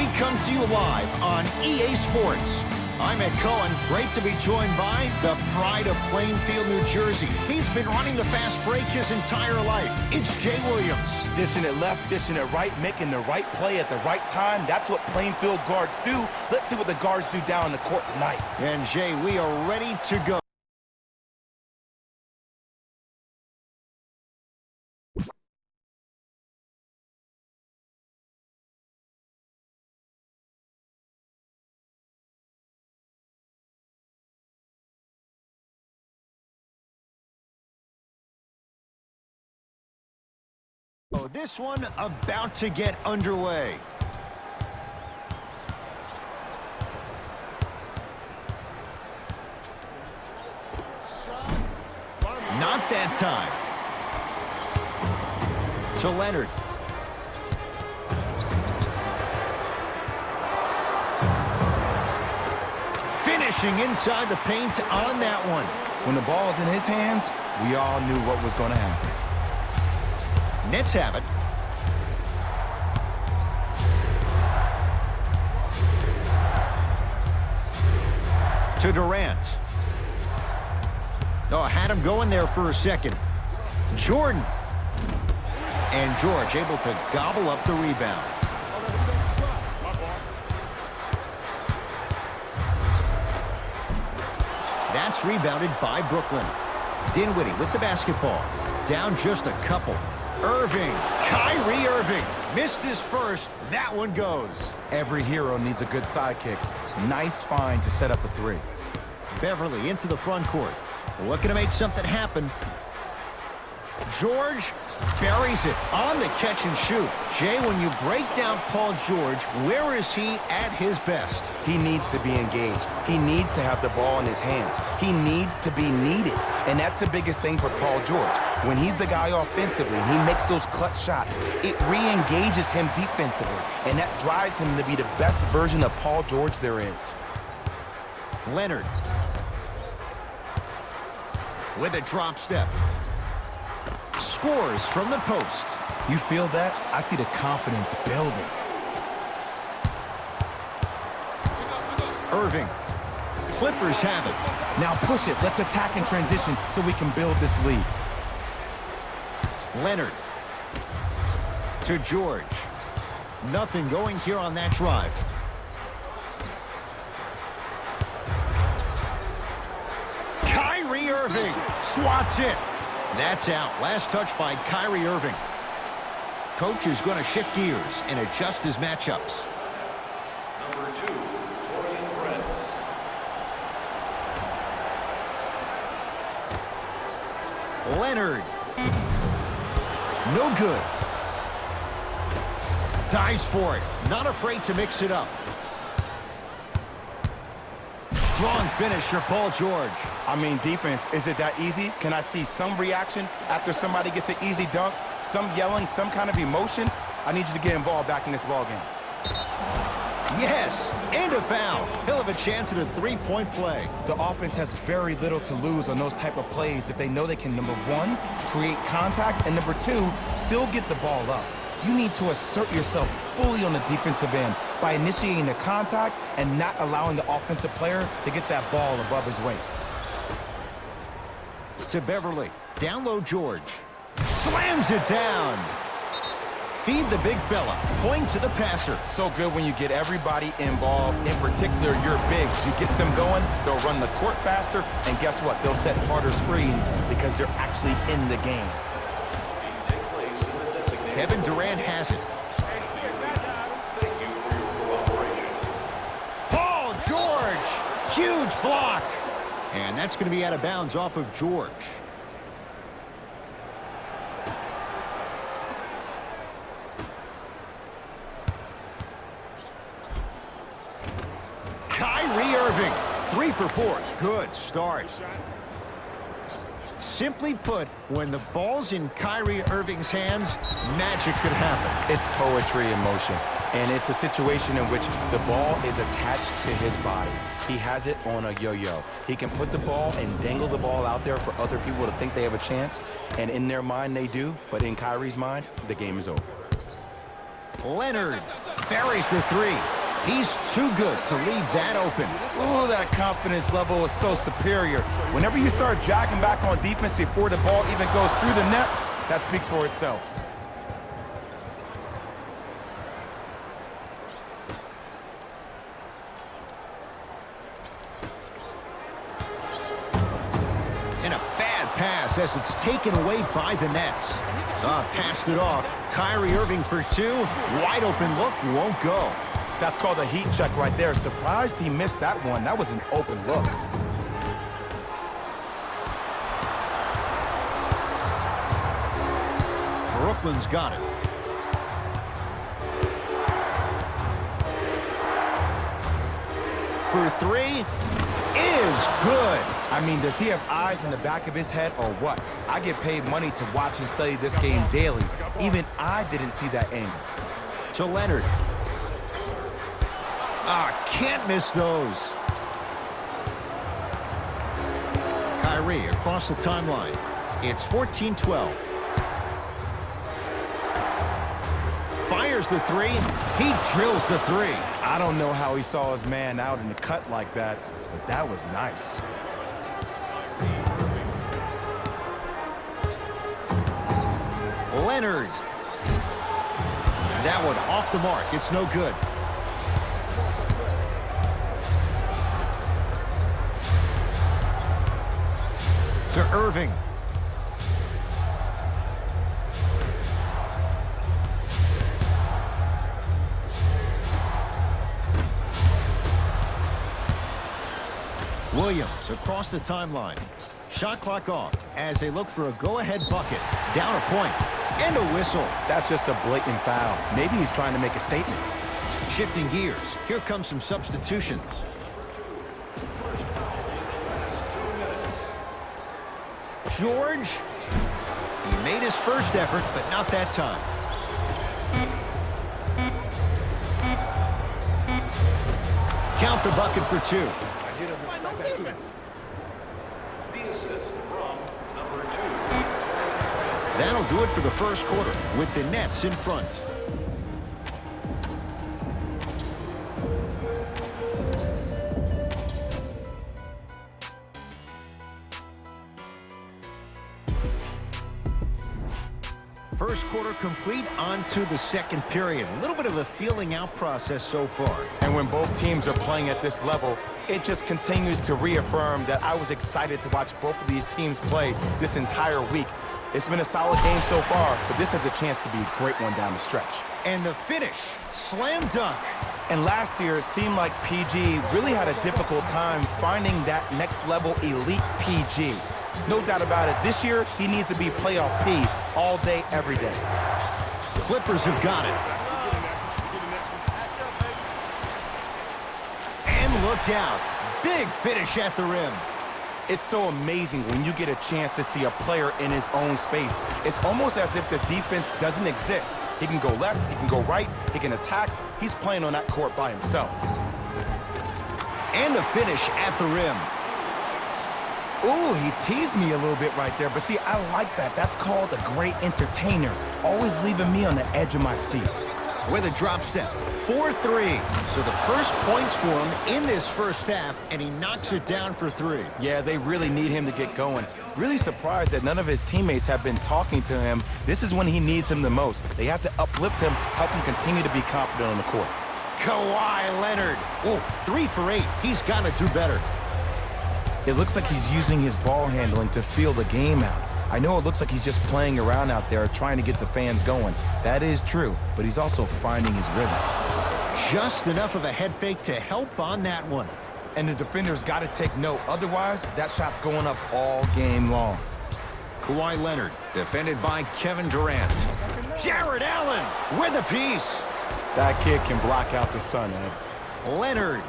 we come to you live on EA Sports. I'm Ed Cohen. Great to be joined by the pride of Plainfield, New Jersey. He's been running the fast break his entire life. It's Jay Williams. Dishing it left, dishing it right, making the right play at the right time. That's what Plainfield guards do. Let's see what the guards do down in the court tonight. And Jay, we are ready to go. Oh, this one about to get underway. Not that time. To Leonard. Finishing inside the paint on that one. When the ball is in his hands, we all knew what was going to happen. Nets have it. To Durant. Oh, had him going there for a second. Jordan. And George able to gobble up the rebound. That's rebounded by Brooklyn. Dinwiddie with the basketball. Down just a couple. Irving. Kyrie Irving. Missed his first. That one goes. Every hero needs a good sidekick. Nice find to set up a three. Beverly into the front court. Looking to make something happen. George buries it on the catch and shoot. Jay, when you break down Paul George, where is he at his best? He needs to be engaged. He needs to have the ball in his hands. He needs to be needed. And that's the biggest thing for Paul George. When he's the guy offensively and he makes those clutch shots, it re-engages him defensively. And that drives him to be the best version of Paul George there is. Leonard. With a drop step. Scores from the post. You feel that? I see the confidence building. Irving. Clippers have it. Now push it. Let's attack in transition so we can build this lead. Leonard. To George. Nothing going here on that drive. Kyrie Irving swats it. That's out. Last touch by Kyrie Irving. Coach is going to shift gears and adjust his matchups. Number 2, Taurean Prince. Leonard. No good. Dives for it. Not afraid to mix it up. Strong finisher, Paul George. I mean, defense, is it that easy? Can I see some reaction after somebody gets an easy dunk? Some yelling, some kind of emotion? I need you to get involved back in this ballgame. Yes, and a foul. He'll have a chance at a three-point play. The offense has very little to lose on those type of plays if they know they can, number one, create contact, and number two, still get the ball up. You need to assert yourself fully on the defensive end by initiating the contact and not allowing the offensive player to get that ball above his waist. To Beverly. Down low, George. Slams it down. Feed the big fella. Point to the passer. So good when you get everybody involved, in particular your bigs. You get them going, they'll run the court faster, and guess what? They'll set harder screens because they're actually in the game. Kevin Durant has it. Thank you for your cooperation. Paul George. Huge block. And that's going to be out of bounds off of George. Kyrie Irving. 3 for 4. Good start. Simply put, when the ball's in Kyrie Irving's hands, magic could happen. It's poetry in motion, and it's a situation in which the ball is attached to his body. He has it on a yo-yo. He can put the ball and dangle the ball out there for other people to think they have a chance, and in their mind they do, but in Kyrie's mind, the game is over. Leonard buries the three. He's too good to leave that open. Ooh, that confidence level is so superior. Whenever you start jogging back on defense before the ball even goes through the net, that speaks for itself. And a bad pass as it's taken away by the Nets. Passed it off. Kyrie Irving for two. Wide open look, won't go. That's called a heat check right there. Surprised he missed that one. That was an open look. Brooklyn's got it. For three is good. I mean, does he have eyes in the back of his head or what? I get paid money to watch and study this game daily. Even I didn't see that angle. To Leonard. Can't miss those. Kyrie across the timeline. It's 14-12. Fires the three. He drills the three. I don't know how he saw his man out in the cut like that, but that was nice. Leonard. That one off the mark. It's no good. To Irving. Williams across the timeline. Shot clock off as they look for a go-ahead bucket. Down a point. And a whistle. That's just a blatant foul. Maybe he's trying to make a statement. Shifting gears. Here come some substitutions. George. He made his first effort, but not that time. Count the bucket for two. The assist from number 2. That'll do it for the first quarter with the Nets in front. First quarter complete, on to the second period. A little bit of a feeling out process so far. And when both teams are playing at this level, it just continues to reaffirm that I was excited to watch both of these teams play this entire week. It's been a solid game so far, but this has a chance to be a great one down the stretch. And the finish, slam dunk. And last year, it seemed like PG really had a difficult time finding that next level elite PG. No doubt about it, this year, he needs to be playoff P all day, every day. Clippers have got it. And look out. Big finish at the rim. It's so amazing when you get a chance to see a player in his own space. It's almost as if the defense doesn't exist. He can go left, he can go right, he can attack. He's playing on that court by himself. And the finish at the rim. Ooh, he teased me a little bit right there, but see, I like that. That's called a great entertainer, always leaving me on the edge of my seat. With a drop step, 4-3. So the first points for him in this first half, and he knocks it down for three. Yeah, they really need him to get going. Really surprised that none of his teammates have been talking to him. This is when he needs him the most. They have to uplift him, help him continue to be confident on the court. Kawhi Leonard. Oh, 3 for 8. He's got to do better. It looks like he's using his ball handling to feel the game out. I know it looks like he's just playing around out there trying to get the fans going. That is true, but he's also finding his rhythm. Just enough of a head fake to help on that one. And the defender's got to take note. Otherwise, that shot's going up all game long. Kawhi Leonard, defended by Kevin Durant. Jared Allen with a piece. That kid can block out the sun, Ed. Leonard.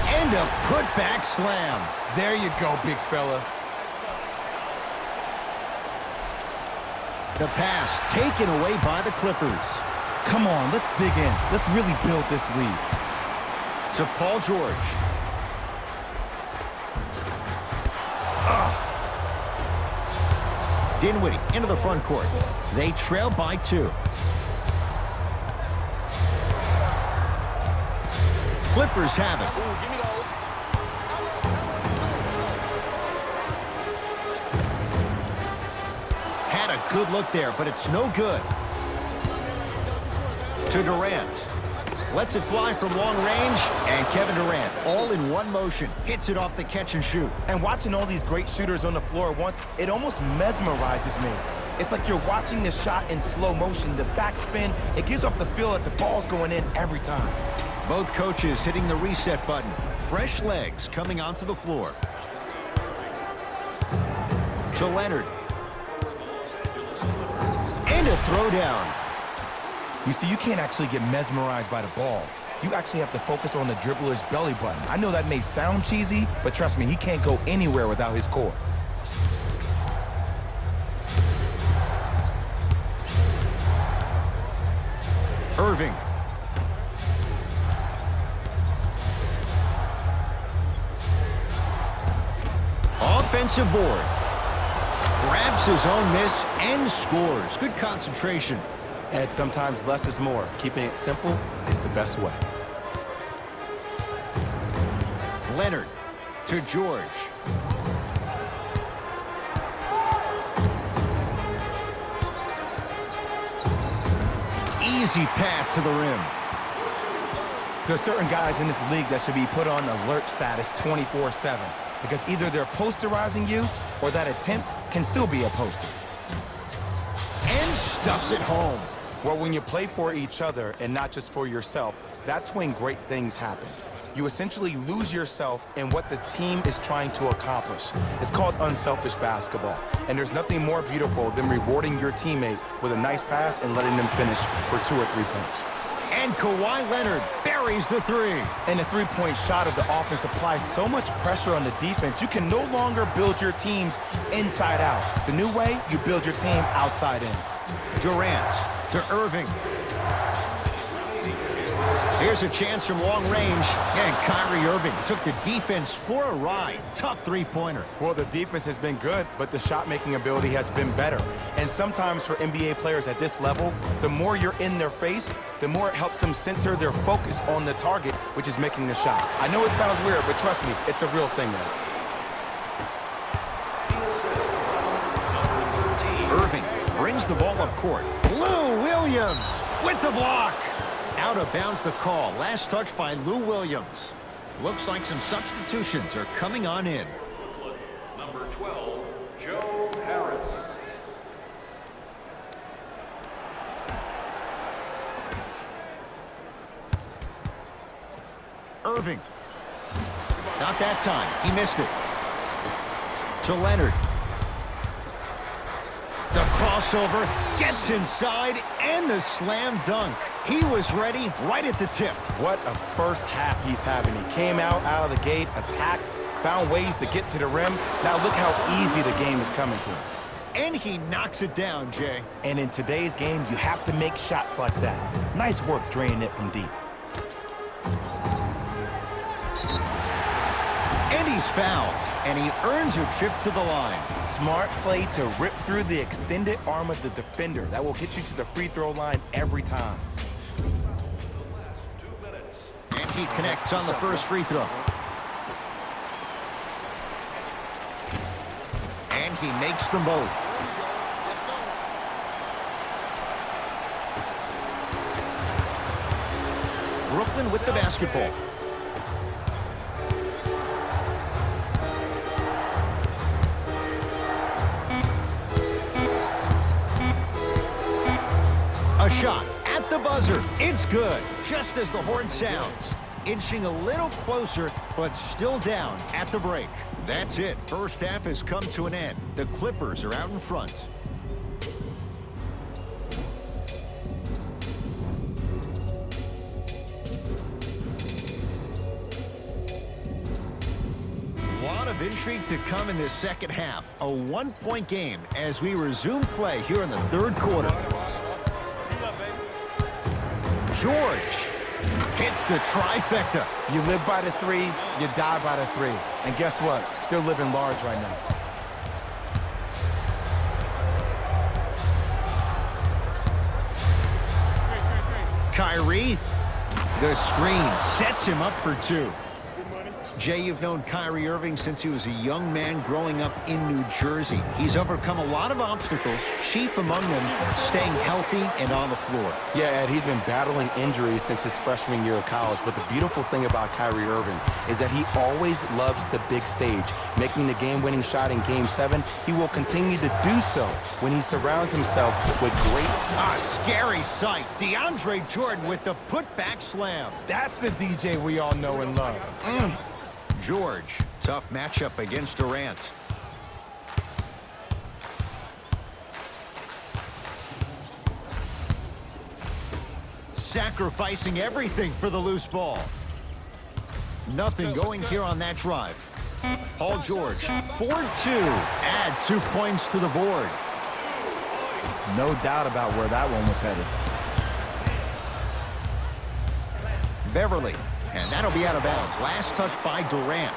And a putback slam. There you go, big fella. The pass taken away by the Clippers. Come on, let's dig in. Let's really build this lead. To Paul George. Dinwiddie into the front court. They trail by 2. Clippers have it. Ooh, give me those. Had a good look there, but it's no good. To Durant. Lets it fly from long range, and Kevin Durant, all in one motion, hits it off the catch and shoot. And watching all these great shooters on the floor at once, it almost mesmerizes me. It's like you're watching the shot in slow motion, the backspin. It gives off the feel that the ball's going in every time. Both coaches hitting the reset button. Fresh legs coming onto the floor. To Leonard. And a throwdown. You see, you can't actually get mesmerized by the ball. You actually have to focus on the dribbler's belly button. I know that may sound cheesy, but trust me, he can't go anywhere without his core. Irving. Offensive board. Grabs his own miss and scores. Good concentration. And sometimes less is more. Keeping it simple is the best way. Leonard to George. Easy path to the rim. There are certain guys in this league that should be put on alert status 24/7 because either they're posterizing you or that attempt can still be a poster. And stuffs it home. Well, when you play for each other and not just for yourself, that's when great things happen. You essentially lose yourself in what the team is trying to accomplish. It's called unselfish basketball. And there's nothing more beautiful than rewarding your teammate with a nice pass and letting them finish for 2 or 3 points. And Kawhi Leonard buries the three. And the three-point shot of the offense applies so much pressure on the defense, you can no longer build your teams inside out. The new way, you build your team outside in. Durant to Irving. Here's a chance from long range, and Kyrie Irving took the defense for a ride. Tough three-pointer. Well, the defense has been good, but the shot-making ability has been better. And sometimes for NBA players at this level, the more you're in their face, the more it helps them center their focus on the target, which is making the shot. I know it sounds weird, but trust me, it's a real thing now. Irving brings the ball up court. Lou Williams with the block. Out of bounds the call. Last touch by Lou Williams. Looks like some substitutions are coming on in. Number 12, Joe Harris. Irving. Not that time. He missed it. To Leonard. The crossover gets inside and the slam dunk. He was ready right at the tip. What a first half he's having. He came out of the gate, attacked, found ways to get to the rim. Now look how easy the game is coming to him. And he knocks it down, Jay. And in today's game, you have to make shots like that. Nice work draining it from deep. And he's fouled, and he earns a trip to the line. Smart play to rip through the extended arm of the defender. That will get you to the free throw line every time. And he connects on the first free throw. And he makes them both. Brooklyn with the basketball. A shot at the buzzer. It's good, just as the horn sounds. Inching a little closer, but still down at the break. That's it. First half has come to an end. The Clippers are out in front. A lot of intrigue to come in this second half. A one-point game as we resume play here in the third quarter. George hits the trifecta. You live by the three, you die by the three. And guess what? They're living large right now. Kyrie The screen sets him up for two. Jay, you've known Kyrie Irving since he was a young man growing up in New Jersey. He's overcome a lot of obstacles, chief among them staying healthy and on the floor. Yeah, Ed, he's been battling injuries since his freshman year of college, but the beautiful thing about Kyrie Irving is that he always loves the big stage. Making the game-winning shot in Game 7, he will continue to do so when he surrounds himself with great... Scary sight. DeAndre Jordan with the putback slam. That's a DJ we all know and love. George, tough matchup against Durant. Sacrificing everything for the loose ball. Nothing going here on that drive. Paul George, 4-2. Add 2 points to the board. No doubt about where that one was headed. Beverly, and that'll be out of bounds. Last touch by Durant.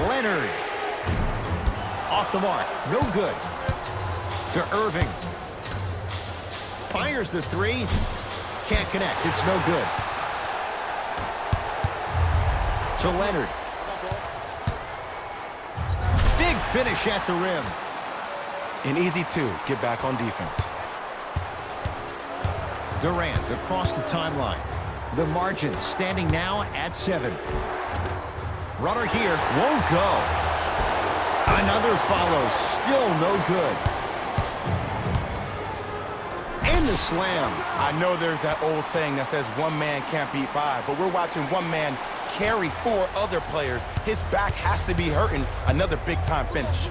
Leonard. Off the mark. No good. To Irving. Fires the three. Can't connect. It's no good. To Leonard. Big finish at the rim. An easy two. Get back on defense. Durant across the timeline. The margin standing now at 7. Runner here. Won't go. Another follow. Still no good. And the slam. I know there's that old saying that says one man can't beat 5, but we're watching one man carry 4 other players. His back has to be hurting. Another big-time finish.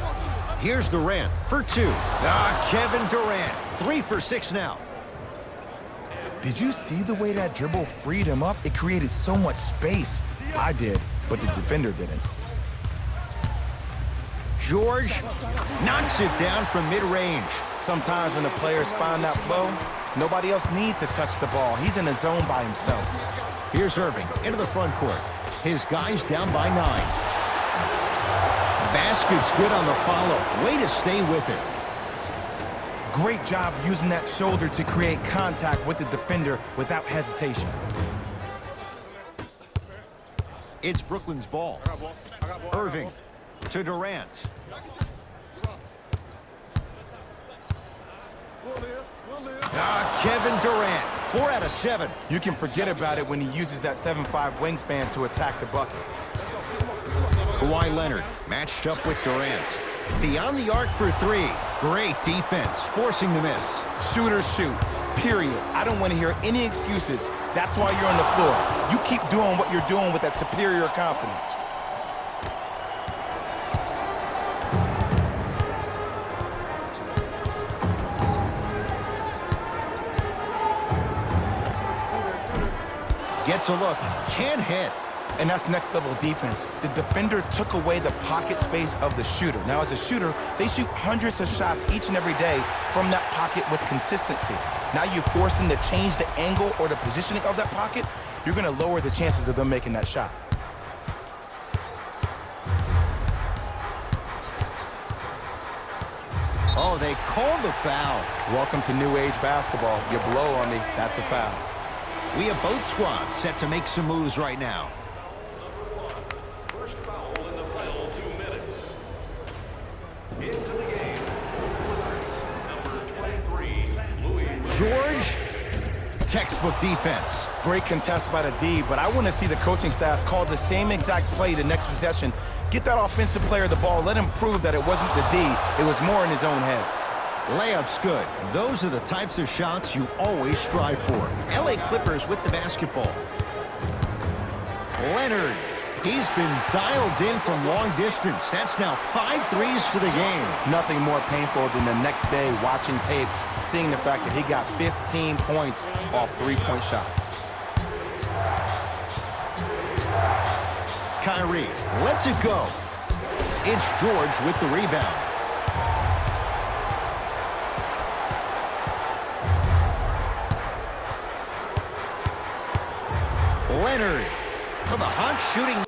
Here's Durant for 2. Kevin Durant, 3 for 6 now. Did you see the way that dribble freed him up? It created so much space. I did, but the defender didn't. George knocks it down from mid-range. Sometimes when the players find that flow, nobody else needs to touch the ball. He's in the zone by himself. Here's Irving into the front court. His guys down by 9. Basket's good on the follow. Way to stay with it. Great job using that shoulder to create contact with the defender without hesitation. It's Brooklyn's ball. Irving to Durant. Kevin Durant, 4 out of 7. You can forget about it when he uses that 7'5" wingspan to attack the bucket. Kawhi Leonard matched up with Durant. Beyond the arc for 3. Great defense, forcing the miss. Shooters shoot, period. I don't want to hear any excuses. That's why you're on the floor. You keep doing what you're doing with that superior confidence. Gets a look, can't hit. And that's next level defense. The defender took away the pocket space of the shooter. Now, as a shooter, they shoot hundreds of shots each and every day from that pocket with consistency. Now you force them to change the angle or the positioning of that pocket, you're going to lower the chances of them making that shot. Oh, they called the foul. Welcome to new age basketball. You blow on me, that's a foul. We have both squads set to make some moves right now. First foul in the final 2 minutes. Into the game. Number 23, Louis. George, textbook defense. Great contest by the D, but I want to see the coaching staff call the same exact play the next possession. Get that offensive player the ball. Let him prove that it wasn't the D. It was more in his own head. Layup's good. Those are the types of shots you always strive for. LA Clippers with the basketball. Leonard. He's been dialed in from long distance. That's now 5 threes for the game. Nothing more painful than the next day watching tape, seeing the fact that he got 15 points off three-point shots. Kyrie lets it go. It's George with the rebound. Leonard for the hot shooting.